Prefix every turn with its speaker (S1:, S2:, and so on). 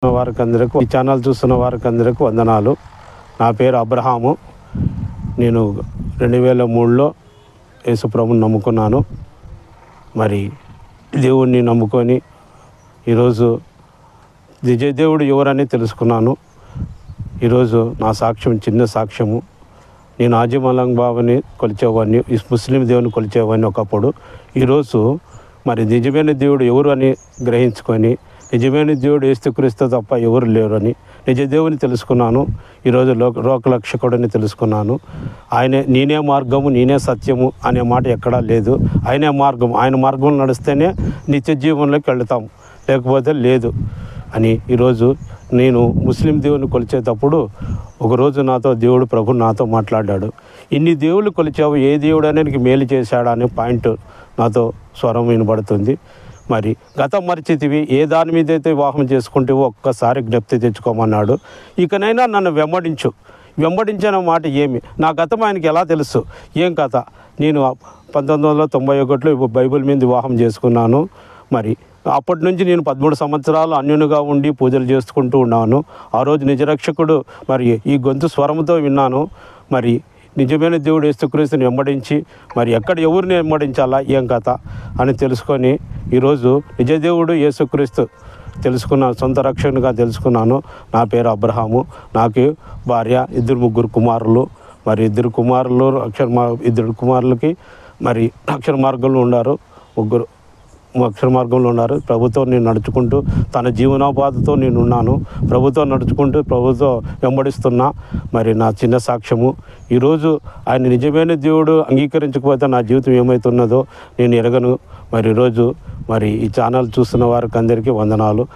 S1: వారికందరికీ ఈ ఛానల్ చూస్తున్న వారికందరికీ వందనాలు. నా పేరు అబ్రహాము. నేను 2003లో యేసుప్రభుని నమ్ముకున్నాను. మరి దేవుణ్ణి నమ్ముకొని ఈరోజు నిజదేవుడు ఎవరని తెలుసుకున్నాను. ఈరోజు నా సాక్ష్యం చిన్న సాక్ష్యము. నేను ఆజిమలంగ్ బాబాని కొలిచేవాడిని, ముస్లిం దేవుని కొలిచేవాడిని ఒకప్పుడు. ఈరోజు మరి నిజమైన దేవుడు ఎవరు అని గ్రహించుకొని నిజమైన దేవుడు యేసుక్రీస్తు తప్ప ఎవరు లేరు అని నిజ దేవుని తెలుసుకున్నాను. ఈరోజు లోకరక్షకుడని తెలుసుకున్నాను. నేనే మార్గము నేనే సత్యము అనే మాట ఎక్కడా లేదు. ఆయనే మార్గం, ఆయన మార్గంలో నడిస్తేనే నిత్య జీవనంలోకి వెళ్తాం, లేకపోతే లేదు అని ఈరోజు నేను ముస్లిం దేవుని కొలిచేటప్పుడు ఒకరోజు దేవుడు ప్రభు నాతో మాట్లాడాడు. ఇన్ని దేవుళ్ళు కొలిచావు, ఏ దేవుడు అనేది మేలు చేశాడా అనే పాయింట్ నాతో స్వరం వినబడుతుంది. మరి గతం మరిచితివి, ఏ దాని మీద అయితే వివాహం చేసుకుంటేవో ఒక్కసారి జ్ఞప్తి తెచ్చుకోమన్నాడు. ఇకనైనా నన్ను వెంబడించిన మాట ఏమి, నా గతం ఆయనకి ఎలా తెలుసు, ఏం కథ. నేను 1991లో బైబిల్ మీద వివాహం చేసుకున్నాను. మరి అప్పటి నుంచి నేను 13 సంవత్సరాలు అన్యునిగా ఉండి పూజలు చేసుకుంటూ ఉన్నాను. ఆ రోజు నిజరక్షకుడు మరి ఈ గొంతు స్వరంతో విన్నాను. మరి నిజమైన దేవుడు యేసుక్రీస్తుని వెంబడించి మరి ఎక్కడ ఎవరిని వెంబడించాలా, ఏం కథ అని తెలుసుకొని ఈరోజు నిజదేవుడు యేసుక్రీస్తు తెలుసుకున్నాను, సొంత రక్షణగా తెలుసుకున్నాను. నా పేరు అబ్రహాము. నాకు భార్య, 2 కుమారులు. మరి 2 కుమారులు ఇద్దరు కుమారులకి మరి అక్షర మార్గంలో ఉన్నారు, 3 అక్షర మార్గంలో ఉన్నారు. ప్రభుత్వం నేను నడుచుకుంటూ తన జీవనోపాధితో నేను ఉన్నాను. ప్రభుత్వం నడుచుకుంటూ ప్రభుత్వం వెంబడిస్తున్నా. మరి నా చిన్న సాక్ష్యము, ఈరోజు ఆయన నిజమైన దేవుడు అంగీకరించకపోతే నా జీవితం ఏమవుతున్నదో నేను ఎరగను. మరి ఈరోజు మరి ఈ ఛానల్ చూస్తున్న వారికి అందరికీ వందనాలు.